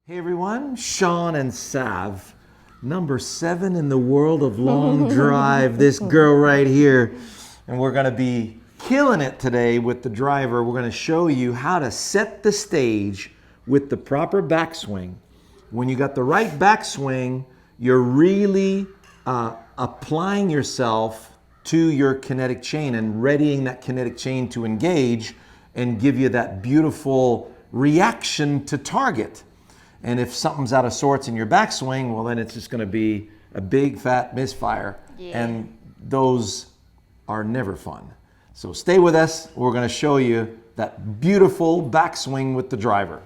Hey everyone, Shawn and Sav, number 7 in the world of long drive, this girl right here. And we're gonna be killing it today with the driver. We're gonna show you how to set the stage with the proper backswing. When you got the right backswing, you're really applying yourself to your kinetic chain and readying that kinetic chain to engage and give you that beautiful reaction to target. And if something's out of sorts in your backswing, well, then it's just going to be a big fat misfire. Yeah. And those are never fun. So stay with us. We're going to show you that beautiful backswing with the driver.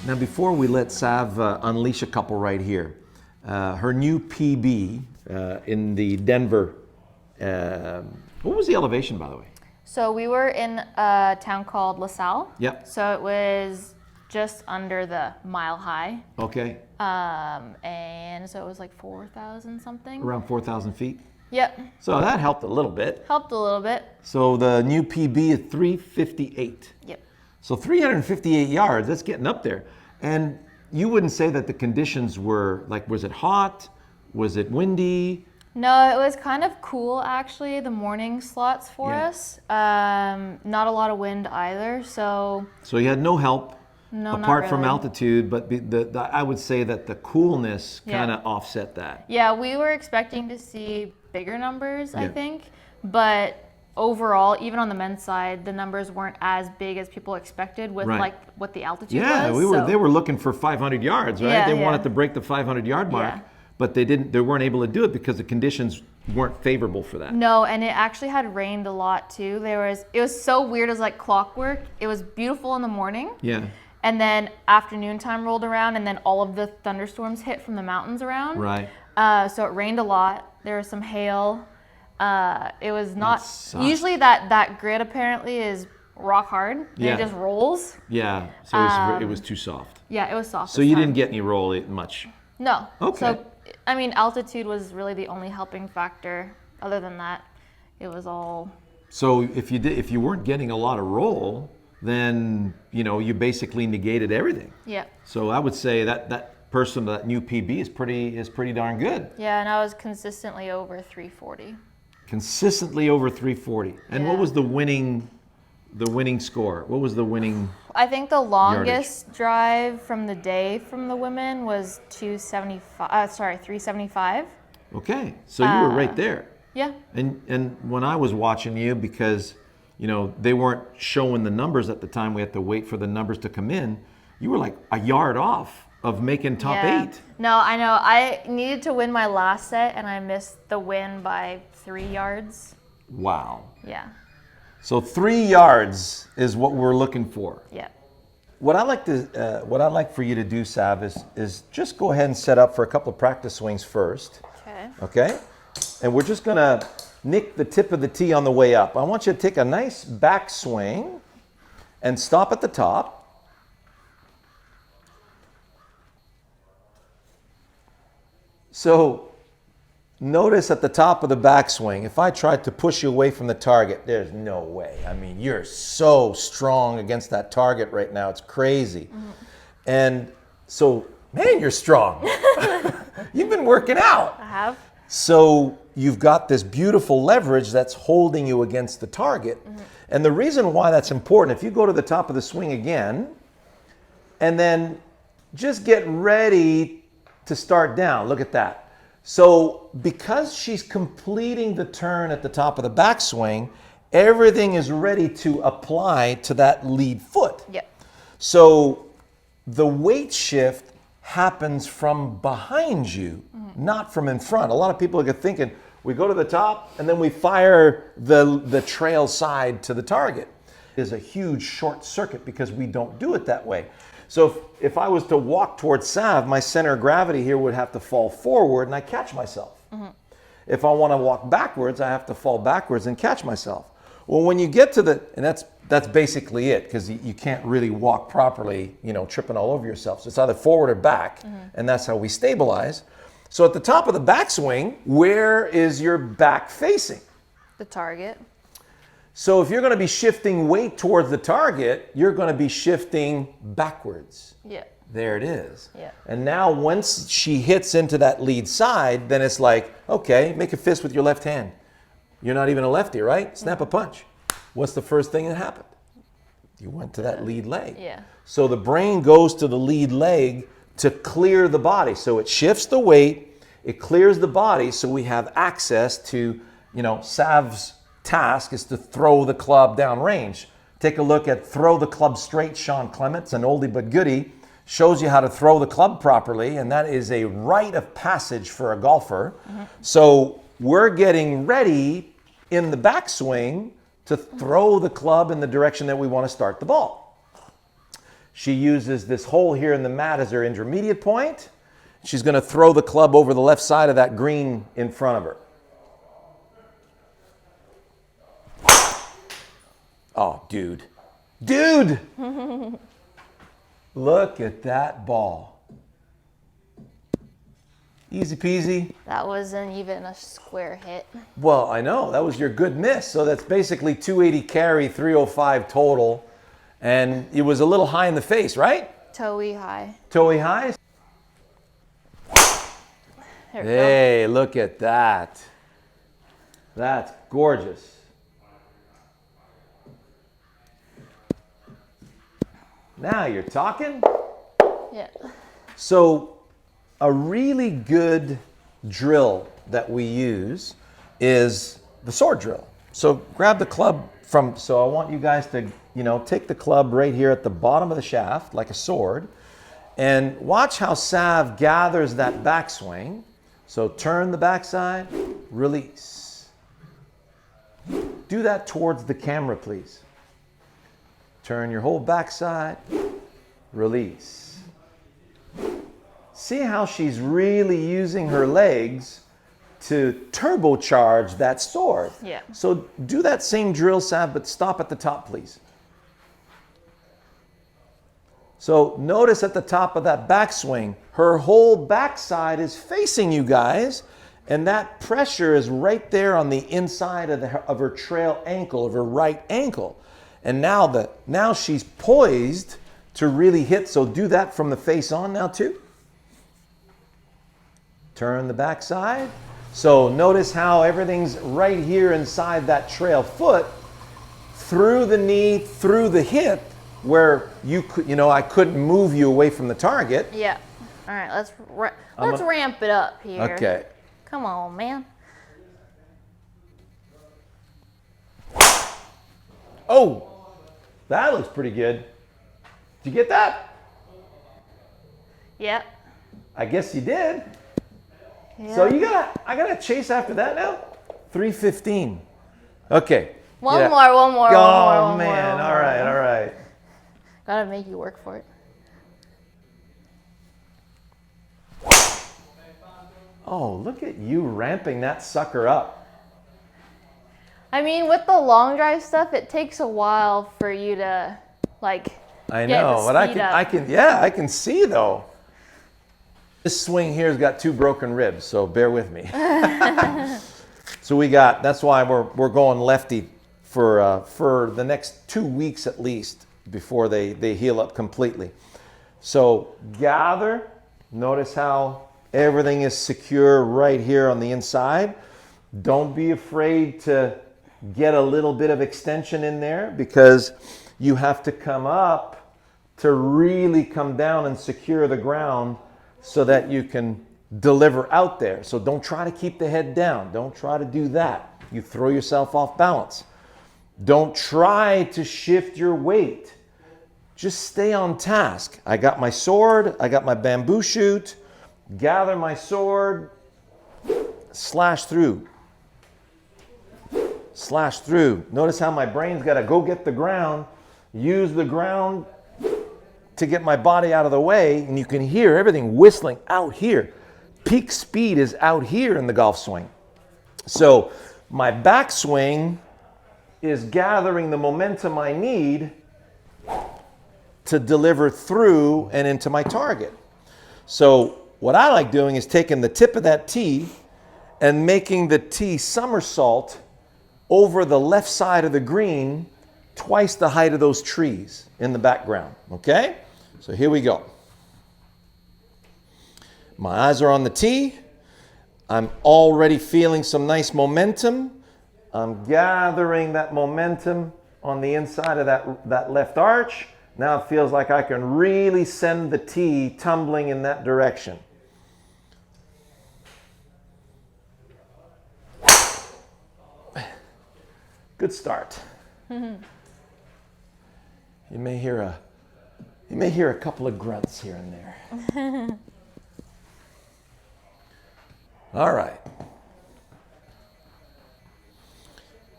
Now, before we let Sav unleash a couple right here, her new PB in the Denver. What was the elevation, by the way? So we were in a town called LaSalle. Yep. So it was just under the mile high. Okay. And so it was like 4,000 something. Around 4,000 feet? Yep. So that helped a little bit. Helped a little bit. So the new PB is 358. Yep. So 358 yards, that's getting up there. And you wouldn't say that the conditions were, like, was it hot? Was it windy? No, it was kind of cool actually, the morning slots for us. Not a lot of wind either, so. So you had no help, no, apart from altitude, but I would say that the coolness kind of offset that. Yeah, we were expecting to see bigger numbers, I think, but overall, even on the men's side, the numbers weren't as big as people expected with like what the altitude was. Yeah, they were looking for 500 yards, right? Yeah, they wanted to break the 500-yard mark. Yeah. But they weren't able to do it because the conditions weren't favorable for that. No, and it actually had rained a lot too. It was so weird, it was like clockwork. It was beautiful in the morning. Yeah. And then afternoon time rolled around and then all of the thunderstorms hit from the mountains around. Right. So it rained a lot. There was some hail. It was not, usually that grid apparently is rock hard. And it just rolls. Yeah, so it was too soft. Yeah, it was soft. So you didn't get any roll much? No. Okay. So, I mean, altitude was really the only helping factor. Other than that, it was all. So if you weren't getting a lot of roll, then you basically negated everything. Yeah. So I would say that that new PB is pretty darn good. Yeah, and I was consistently over 340. Consistently over 340. And what was the winning score? What was the winning? I think the longest drive from the day from the women was 375. Okay, so you were right there. Yeah. And when I was watching you, because they weren't showing the numbers at the time, we had to wait for the numbers to come in. You were like a yard off of making top 8. No, I know. I needed to win my last set, and I missed the win by 3 yards. Wow. Yeah. So 3 yards is what we're looking for. Yeah. What I'd like for you to do, Sav, is just go ahead and set up for a couple of practice swings first. Okay. Okay? And we're just gonna nick the tip of the tee on the way up. I want you to take a nice back swing and stop at the top. So notice at the top of the backswing, if I tried to push you away from the target, there's no way. I mean, you're so strong against that target right now. It's crazy. Mm-hmm. And so, man, you're strong. You've been working out. I have. So you've got this beautiful leverage that's holding you against the target. Mm-hmm. And the reason why that's important, if you go to the top of the swing again, and then just get ready to start down. Look at that. So because she's completing the turn at the top of the backswing, everything is ready to apply to that lead foot. Yep. So the weight shift happens from behind you, not from in front. A lot of people are thinking, we go to the top and then we fire the trail side to the target. There's a huge short circuit because we don't do it that way. So if I was to walk towards Sav, my center of gravity here would have to fall forward and I catch myself. Mm-hmm. If I want to walk backwards, I have to fall backwards and catch myself. Well, when you get to and that's basically it, because you can't really walk properly, tripping all over yourself. So it's either forward or back, and that's how we stabilize. So at the top of the backswing, where is your back facing? The target. So if you're going to be shifting weight towards the target, you're going to be shifting backwards. Yeah. There it is. Yeah. And now once she hits into that lead side, then it's like, okay, make a fist with your left hand. You're not even a lefty, right? Snap a punch. What's the first thing that happened? You went to that lead leg. Yeah. So the brain goes to the lead leg to clear the body. So it shifts the weight, it clears the body, so we have access to, Sav's task is to throw the club downrange. Take a look at Throw the Club Straight, Shawn Clement. It's an oldie but goodie. Shows you how to throw the club properly, and that is a rite of passage for a golfer. So we're getting ready in the backswing to throw the club in the direction that we want to start the ball. She uses this hole here in the mat as her intermediate point. She's going to throw the club over the left side of that green in front of her. Oh, dude. Dude! Look at that ball. Easy peasy. That wasn't even a square hit. Well, I know. That was your good miss. So that's basically 280 carry, 305 total. And it was a little high in the face, right? Toe-y high. Toe-y high? Hey, look at that. That's gorgeous. Now you're talking. Yeah. So a really good drill that we use is the sword drill. So grab the club so I want you guys to, take the club right here at the bottom of the shaft like a sword, and watch how Sav gathers that backswing. So turn the backside, release. Do that towards the camera, please. Turn your whole backside, release. See how she's really using her legs to turbocharge that sword. Yeah. So do that same drill, Sav, but stop at the top, please. So notice at the top of that backswing, her whole backside is facing you guys, and that pressure is right there on the inside of her trail ankle, of her right ankle. And now she's poised to really hit. So do that from the face on now too. Turn the backside. So notice how everything's right here inside that trail foot, through the knee, through the hip, where I couldn't move you away from the target. Yeah. All right, let's ramp it up here. Okay. Come on, man. Oh, that looks pretty good. Did you get that? Yep. I guess you did. Yeah. So I gotta chase after that now? 315. Okay. One more. Oh, man. All right. Gotta make you work for it. Oh, look at you ramping that sucker up. I mean, with the long drive stuff, it takes a while for you to, I know, but I can see though. This swing here's got 2 broken ribs, so bear with me. So that's why we're going lefty for the next 2 weeks at least before they heal up completely. So gather, notice how everything is secure right here on the inside. Don't be afraid to get a little bit of extension in there, because you have to come up to really come down and secure the ground so that you can deliver out there. So don't try to keep the head down. Don't try to do that. You throw yourself off balance. Don't try to shift your weight. Just stay on task. I got my sword. I got my bamboo shoot. Gather my sword. Slash through. Slash through. Notice how my brain's got to go get the ground. Use the ground to get my body out of the way, and you can hear everything whistling out here. Peak speed is out here in the golf swing. So my backswing is gathering the momentum I need to deliver through and into my target. So what I like doing is taking the tip of that tee and making the tee somersault over the left side of the green, twice the height of those trees in the background, okay? So here we go. My eyes are on the tee. I'm already feeling some nice momentum. I'm gathering that momentum on the inside of that left arch. Now it feels like I can really send the tee tumbling in that direction. Good start. You may hear a couple of grunts here and there. All right.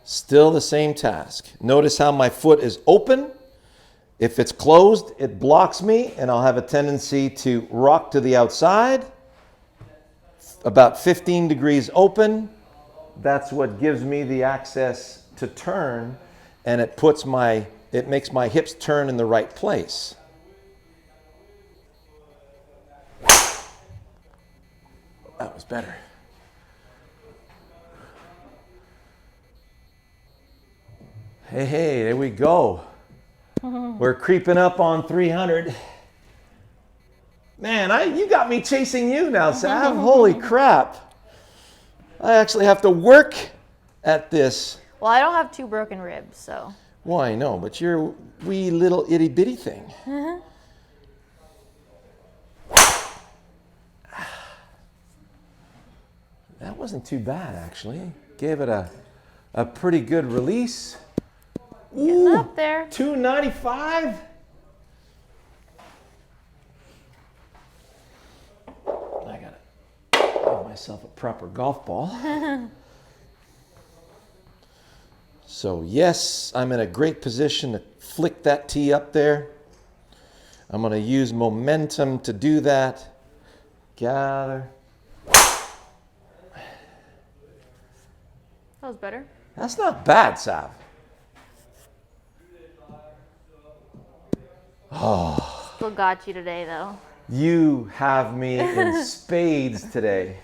Still the same task. Notice how my foot is open. If it's closed, it blocks me, and I'll have a tendency to rock to the outside. About 15 degrees open. That's what gives me the access to turn, and it makes my hips turn in the right place. That was better. Hey, there we go. We're creeping up on 300. Man, you got me chasing you now, Sav. Holy crap. I actually have to work at this. Well, I don't have 2 broken ribs, so. Well, I know, but you're a wee little itty bitty thing. That wasn't too bad, actually. Gave it a pretty good release. Getting up there. 295. I gotta give myself a proper golf ball. So yes, I'm in a great position to flick that tee up there. I'm gonna use momentum to do that. Gather. That was better. That's not bad, Sav. Oh. Still got you today, though. You have me in spades today.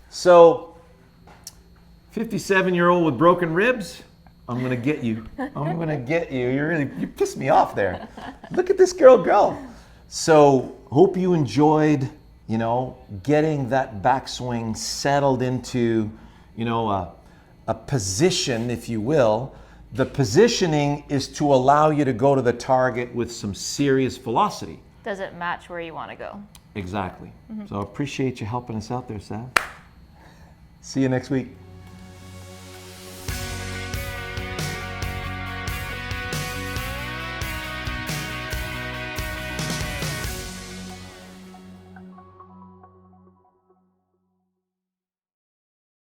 So, 57-year-old with broken ribs, I'm going to get you. I'm going to get you. You pissed me off there. Look at this girl go. So, hope you enjoyed, getting that backswing settled into, a position, if you will. The positioning is to allow you to go to the target with some serious velocity. Does it match where you want to go? Exactly. So I appreciate you helping us out there, Sav. See you next week.